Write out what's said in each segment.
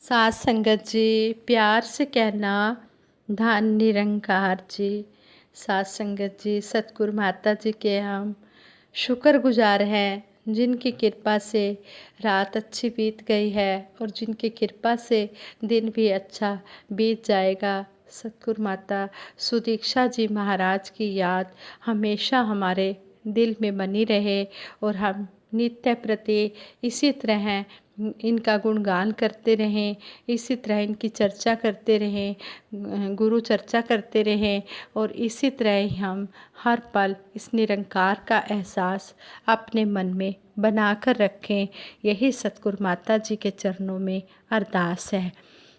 साथ संगत जी, प्यार से कहना धन निरंकार जी। साथ संगत जी, सतगुरु माता जी के हम शुक्रगुजार हैं, जिनकी कृपा से रात अच्छी बीत गई है और जिनकी कृपा से दिन भी अच्छा बीत जाएगा। सतगुरु माता सुदीक्षा जी महाराज की याद हमेशा हमारे दिल में बनी रहे और हम नित्य प्रति इसी तरह इनका गुणगान करते रहें, इसी तरह इनकी चर्चा करते रहें, गुरु चर्चा करते रहें और इसी तरह ही हम हर पल इस निरंकार का एहसास अपने मन में बना कर रखें। यही सतगुरु माता जी के चरणों में अरदास है।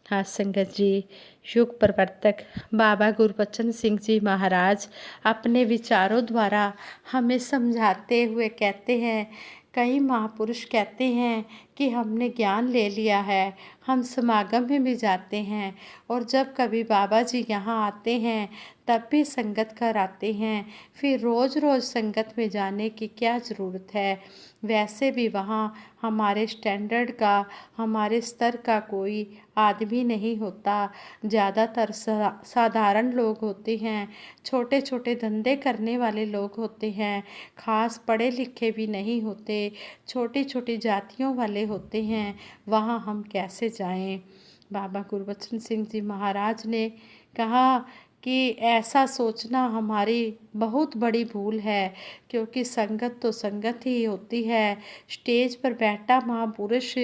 हाँ संगत जी, युग प्रवर्तक बाबा गुरबचन सिंह जी महाराज अपने विचारों द्वारा हमें समझाते हुए कहते हैं, कई महापुरुष कहते हैं कि हमने ज्ञान ले लिया है, हम समागम में भी जाते हैं और जब कभी बाबा जी यहाँ आते हैं तब भी संगत कराते हैं, फिर रोज़ रोज़ संगत में जाने की क्या ज़रूरत है। वैसे भी वहाँ हमारे स्टैंडर्ड का, हमारे स्तर का कोई आदमी नहीं होता। ज़्यादातर साधारण लोग होते हैं, छोटे छोटे धंधे करने वाले लोग होते हैं, खास पढ़े लिखे भी नहीं होते, छोटी छोटी जातियों वाले होते हैं। वहाँ हम कैसे जाएं। बाबा गुरबचन सिंह जी महाराज ने कहा कि ऐसा सोचना हमारी बहुत बड़ी भूल है, क्योंकि संगत तो संगत ही होती है। स्टेज पर बैठा महापुरुष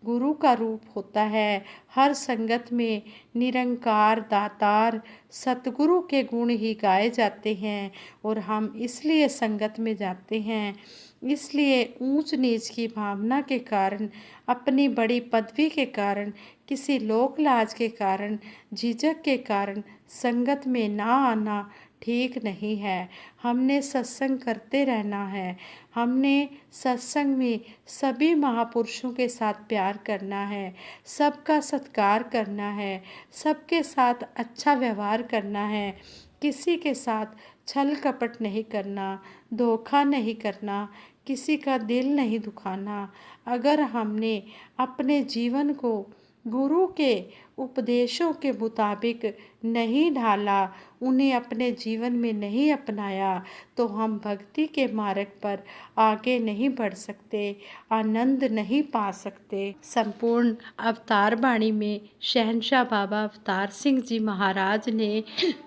गुरु का रूप होता है। हर संगत में निरंकार दातार सतगुरु के गुण ही गाए जाते हैं और हम इसलिए संगत में जाते हैं, इसलिए ऊंच नीच की भावना के कारण, अपनी बड़ी पदवी के कारण, किसी लोक लाज के कारण, झिझक के कारण संगत में ना आना ठीक नहीं है। हमने सत्संग करते रहना है। हमने सत्संग में सभी महापुरुषों के साथ प्यार करना है, सबका सत्कार करना है, सबके साथ अच्छा व्यवहार करना है, किसी के साथ छल कपट नहीं करना, धोखा नहीं करना, किसी का दिल नहीं दुखाना। अगर हमने अपने जीवन को गुरु के उपदेशों के मुताबिक नहीं ढाला, उन्हें अपने जीवन में नहीं अपनाया, तो हम भक्ति के मार्ग पर आगे नहीं बढ़ सकते, आनंद नहीं पा सकते। संपूर्ण अवतार वाणी में शहंशाह बाबा अवतार सिंह जी महाराज ने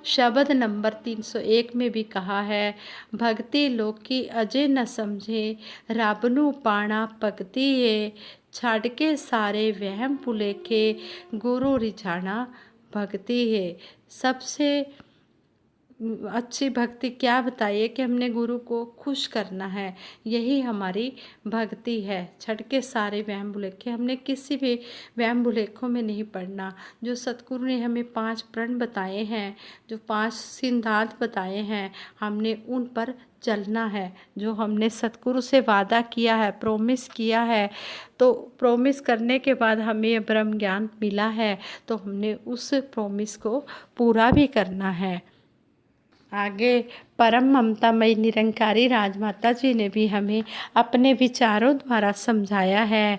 शब्द नंबर 301 में भी कहा है, भक्ति लोकी अजे न समझे, रब नू पाना भगती है, छड़ के सारे वहम भुलेखे, गुरु रिझाना भक्ति है। सबसे अच्छी भक्ति क्या बताइए कि हमने गुरु को खुश करना है, यही हमारी भक्ति है। छड़ के सारे वहम भुलेखे, हमने किसी भी वहम भुलेखों में नहीं पड़ना। जो सतगुरु ने हमें 5 प्रण बताए हैं, जो 5 सिद्धांत बताए हैं, हमने उन पर चलना है। जो हमने सतगुरु से वादा किया है, प्रोमिस किया है, तो प्रोमिस करने के बाद हमें ब्रह्म ज्ञान मिला है, तो हमने उस प्रोमिस को पूरा भी करना है। आगे परम ममतामयी निरंकारी राजमाता जी ने भी हमें अपने विचारों द्वारा समझाया है।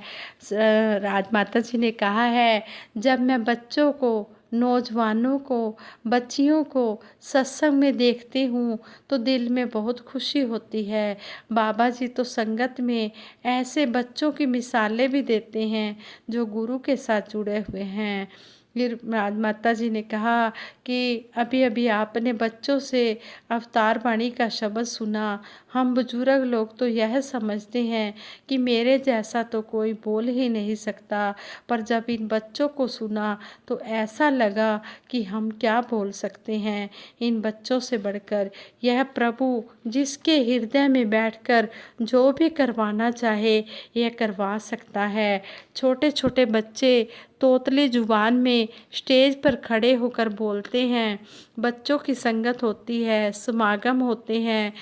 राजमाता जी ने कहा है, जब मैं बच्चों को, नौजवानों को, बच्चियों को सत्संग में देखती हूँ तो दिल में बहुत खुशी होती है। बाबा जी तो संगत में ऐसे बच्चों की मिसालें भी देते हैं जो गुरु के साथ जुड़े हुए हैं। फिर राजमाता जी ने कहा कि अभी अभी आपने बच्चों से अवतार वाणी का शब्द सुना। हम बुजुर्ग लोग तो यह समझते हैं कि मेरे जैसा तो कोई बोल ही नहीं सकता, पर जब इन बच्चों को सुना तो ऐसा लगा कि हम क्या बोल सकते हैं। इन बच्चों से बढ़कर यह प्रभु जिसके हृदय में बैठकर जो भी करवाना चाहे यह करवा सकता है। छोटे छोटे बच्चे तोतली जुबान में स्टेज पर खड़े होकर बोलते हैं। बच्चों की संगत होती है, समागम होते हैं,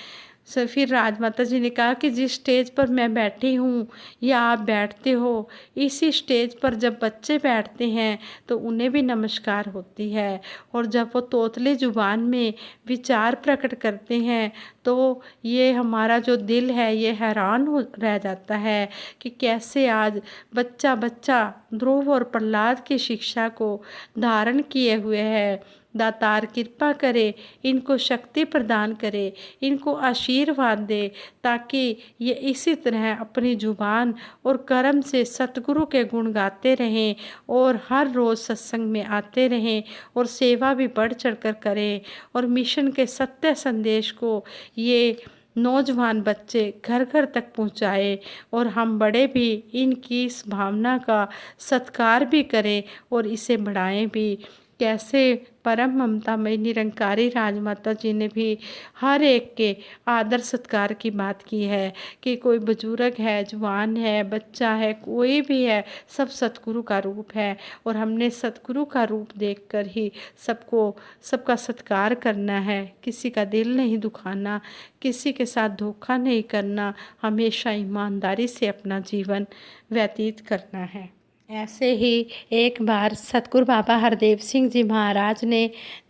फिर राजमाता जी ने कहा कि जिस स्टेज पर मैं बैठी हूँ या आप बैठते हो, इसी स्टेज पर जब बच्चे बैठते हैं तो उन्हें भी नमस्कार होती है। और जब वो तोतली ज़ुबान में विचार प्रकट करते हैं तो ये हमारा जो दिल है ये हैरान हो रह जाता है कि कैसे आज बच्चा बच्चा ध्रुव और प्रहलाद की शिक्षा को धारण किए हुए है। दातार कृपा करे, इनको शक्ति प्रदान करे, इनको आशीर्वाद दे, ताकि ये इसी तरह अपनी जुबान और कर्म से सतगुरु के गुण गाते रहें और हर रोज़ सत्संग में आते रहें और सेवा भी बढ़ चढ़कर करें और मिशन के सत्य संदेश को ये नौजवान बच्चे घर घर तक पहुँचाए और हम बड़े भी इनकी इस भावना का सत्कार भी करें और इसे बढ़ाएं भी। कैसे परम ममतामयी निरंकारी राजमाता जी ने भी हर एक के आदर सत्कार की बात की है कि कोई बुजुर्ग है, जवान है, बच्चा है, कोई भी है, सब सतगुरु का रूप है और हमने सतगुरु का रूप देखकर ही सबका सत्कार करना है। किसी का दिल नहीं दुखाना, किसी के साथ धोखा नहीं करना, हमेशा ईमानदारी से अपना जीवन व्यतीत करना है। ऐसे ही एक बार सतगुरु बाबा हरदेव सिंह जी महाराज ने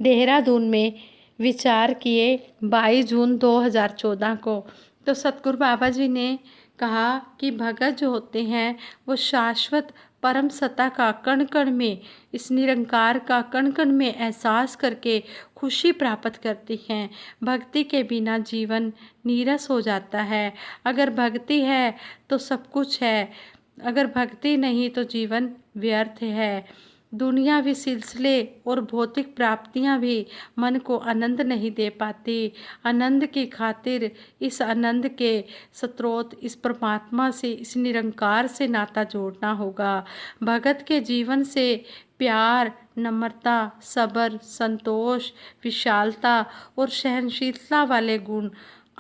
देहरादून में विचार किए 22 जून 2014 को। तो सतगुरु बाबा जी ने कहा कि भगत जो होते हैं वो शाश्वत परम सत्ता का कण कण में, इस निरंकार का कण कण में एहसास करके खुशी प्राप्त करती हैं। भक्ति के बिना जीवन नीरस हो जाता है। अगर भक्ति है तो सब कुछ है, अगर भक्ति नहीं तो जीवन व्यर्थ है। दुनियावी सिलसिले और भौतिक प्राप्तियां भी मन को आनंद नहीं दे पाती। आनंद की खातिर इस आनंद के स्रोत इस परमात्मा से, इस निरंकार से नाता जोड़ना होगा। भगत के जीवन से प्यार, नम्रता, सब्र, संतोष, विशालता और सहनशीलता वाले गुण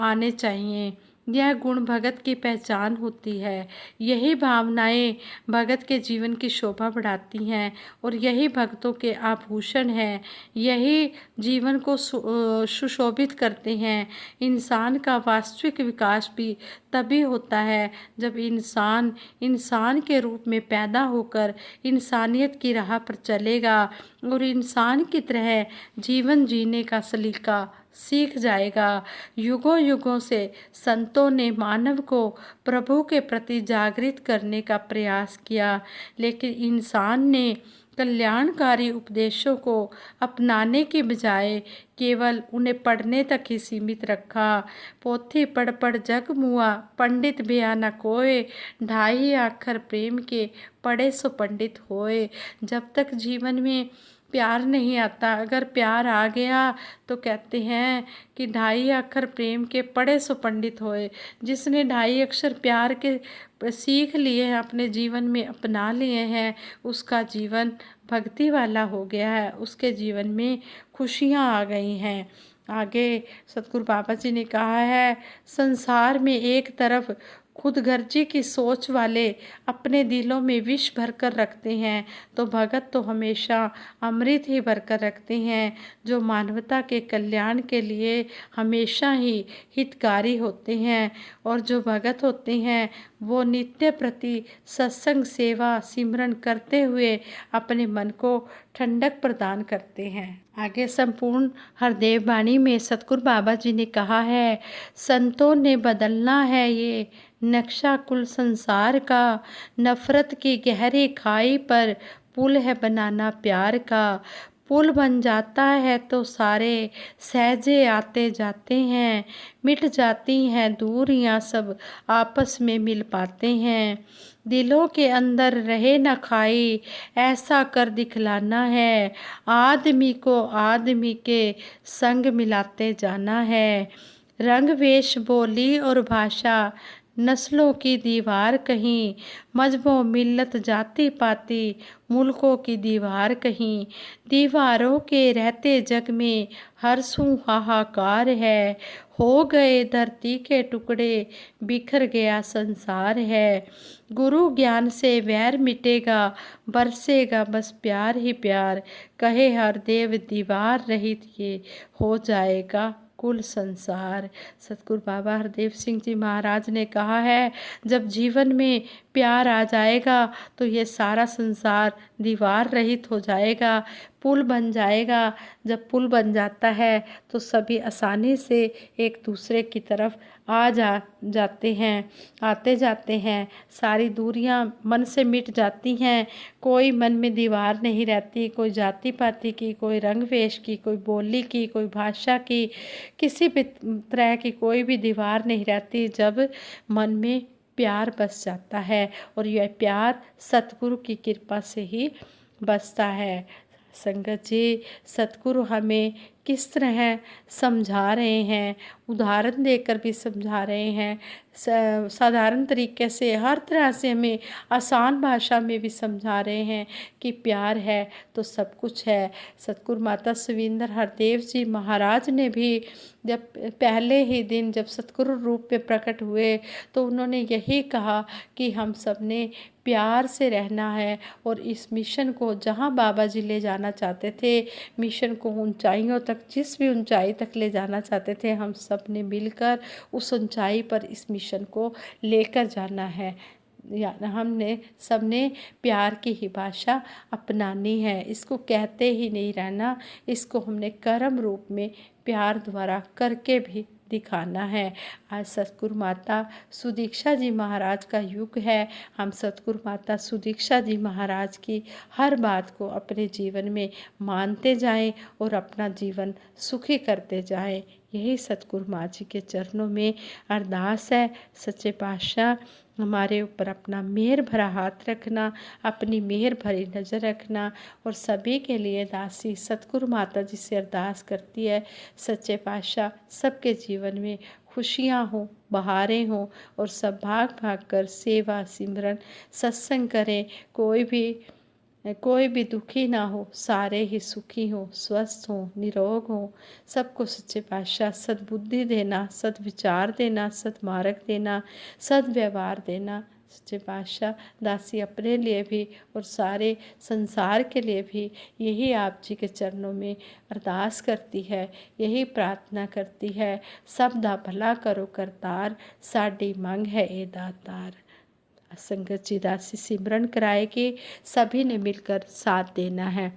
आने चाहिए। यह गुण भगत की पहचान होती है। यही भावनाएं भगत के जीवन की शोभा बढ़ाती हैं और यही भक्तों के आभूषण हैं। यही जीवन को सुशोभित करते हैं। इंसान का वास्तविक विकास भी तभी होता है जब इंसान के रूप में पैदा होकर इंसानियत की राह पर चलेगा और इंसान की तरह जीवन जीने का सलीका सीख जाएगा। युगों युगों से संतों ने मानव को प्रभु के प्रति जागृत करने का प्रयास किया, लेकिन इंसान ने कल्याणकारी उपदेशों को अपनाने के बजाय केवल उन्हें पढ़ने तक ही सीमित रखा। पोथी पढ़ पढ़ जग मुआ, पंडित बिया न कोय, ढाई अक्षर प्रेम के पढ़े सो पंडित होए। जब तक जीवन में प्यार नहीं आता, अगर प्यार आ गया तो कहते हैं कि ढाई अक्षर प्रेम के पढ़े सो पंडित होए। जिसने ढाई अक्षर प्यार के सीख लिए हैं, अपने जीवन में अपना लिए हैं, उसका जीवन भक्ति वाला हो गया है, उसके जीवन में खुशियाँ आ गई हैं। आगे सतगुरु बाबा जी ने कहा है, संसार में एक तरफ खुदगर्जी की सोच वाले अपने दिलों में विष भरकर रखते हैं, तो भगत तो हमेशा अमृत ही भरकर रखते हैं, जो मानवता के कल्याण के लिए हमेशा ही हितकारी होते हैं। और जो भगत होते हैं वो नित्य प्रति सत्संग सेवा सिमरन करते हुए अपने मन को ठंडक प्रदान करते हैं। आगे संपूर्ण हरदेव वाणी में सतगुरु बाबा जी ने कहा है, संतों ने बदलना है ये नक्शा कुल संसार का, नफरत की गहरी खाई पर पुल है बनाना प्यार का। पुल बन जाता है तो सारे सहजे आते जाते हैं, मिट जाती हैं दूरियां सब आपस में मिल पाते हैं। दिलों के अंदर रहे न खाई, ऐसा कर दिखलाना है, आदमी को आदमी के संग मिलाते जाना है। रंग वेश बोली और भाषा नस्लों की दीवार कहीं, मजहबों मिल्लत जाति पाति मुल्कों की दीवार कहीं। दीवारों के रहते जग में हर सू हाहाकार है, हो गए धरती के टुकड़े बिखर गया संसार है। गुरु ज्ञान से वैर मिटेगा, बरसेगा बस प्यार ही प्यार, कहे हरदेव दीवार रहित ये हो जाएगा कुल संसार। सतगुरु बाबा हरदेव सिंह जी महाराज ने कहा है, जब जीवन में प्यार आ जाएगा तो ये सारा संसार दीवार रहित हो जाएगा, पुल बन जाएगा। जब पुल बन जाता है तो सभी आसानी से एक दूसरे की तरफ जाते हैं, आते जाते हैं। सारी दूरियां मन से मिट जाती हैं। कोई मन में दीवार नहीं रहती, कोई जाति पाति की, कोई रंग वेश की, कोई बोली की, कोई भाषा की, किसी भी तरह की कोई भी दीवार नहीं रहती जब मन में प्यार बस जाता है। और यह प्यार सतगुरु की कृपा से ही बसता है। संगत जी, सतगुरु हमें किस तरह समझा रहे हैं, उदाहरण देकर भी समझा रहे हैं, साधारण तरीके से हर तरह से हमें आसान भाषा में भी समझा रहे हैं कि प्यार है तो सब कुछ है। सतगुरु माता सविंदर हरदेव जी महाराज ने भी जब पहले ही दिन जब सतगुरु रूप में प्रकट हुए तो उन्होंने यही कहा कि हम सब ने प्यार से रहना है और इस मिशन को जहाँ बाबा जी ले जाना चाहते थे, मिशन को ऊंचाइयों तक, जिस भी ऊंचाई तक ले जाना चाहते थे, हम सब ने मिलकर उस ऊंचाई पर इस मिशन को लेकर जाना है। या हमने सबने प्यार की ही भाषा अपनानी है। इसको कहते ही नहीं रहना, इसको हमने कर्म रूप में प्यार द्वारा करके भी दिखाना है। आज सतगुरु माता सुदीक्षा जी महाराज का युग है। हम सतगुरु माता सुदीक्षा जी महाराज की हर बात को अपने जीवन में मानते जाएं और अपना जीवन सुखी करते जाएं। यही सतगुरु माँ जी के चरणों में अरदास है। सच्चे पातशाह हमारे ऊपर अपना मेहर भरा हाथ रखना, अपनी मेहर भरी नज़र रखना। और सभी के लिए दासी सतगुरु माता जी से अरदास करती है, सच्चे पातशाह सबके जीवन में खुशियाँ हों, बहारें हों और सब भाग भाग कर सेवा सिमरन सत्संग करें। कोई भी दुखी ना हो, सारे ही सुखी हों, स्वस्थ हों, निरोग हों। सबको सच्चे पातशाह सद्बुद्धि देना, सद्विचार देना, सद्मार्ग देना, सद्व्यवहार देना। सच्चे पातशाह दासी अपने लिए भी और सारे संसार के लिए भी यही आप जी के चरणों में अरदास करती है, यही प्रार्थना करती है। सब दा भला करो करतार, साडी मंग है ए दातार। संगत जी दासी सिमरन कराएगी, सभी ने मिलकर साथ देना है।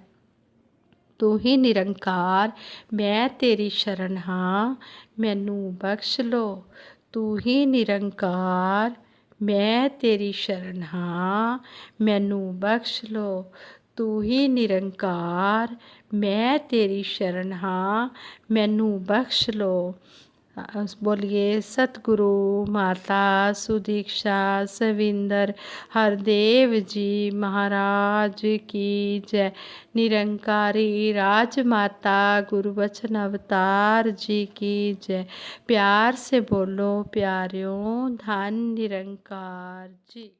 तू ही निरंकार मैं तेरी शरण हाँ, मैनू बख्श लो। तू ही निरंकार मैं तेरी शरण हाँ, मैनू बख्श लो। तू ही निरंकार मैं तेरी शरण हाँ, मैनू बख्श लो। बोलिए सतगुरु माता सुदीक्षा सविंदर हरदेव जी महाराज की जय। निरंकारी राजमाता गुरु वचन अवतार जी की जय। प्यार से बोलो प्यारियों, धन निरंकार जी।